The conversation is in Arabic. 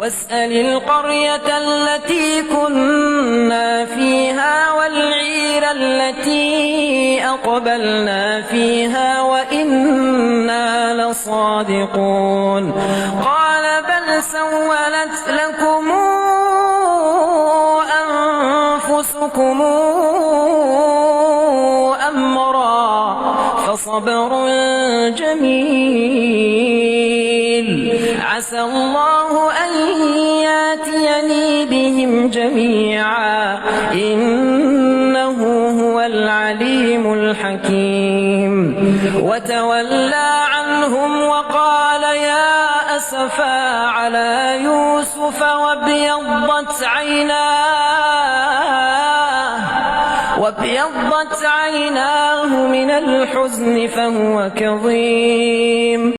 واسأل القرية التي كنا فيها والعير التي أقبلنا فيها وإنا لصادقون قال بل سولت لكم أنفسكم أمرا فصبر جميل عسى الله أن ياتيني بهم جميعا إنه هو العليم الحكيم وتولى عنهم وقال يا أسفا على يوسف وابيضت عيناه من الحزن فهو كظيم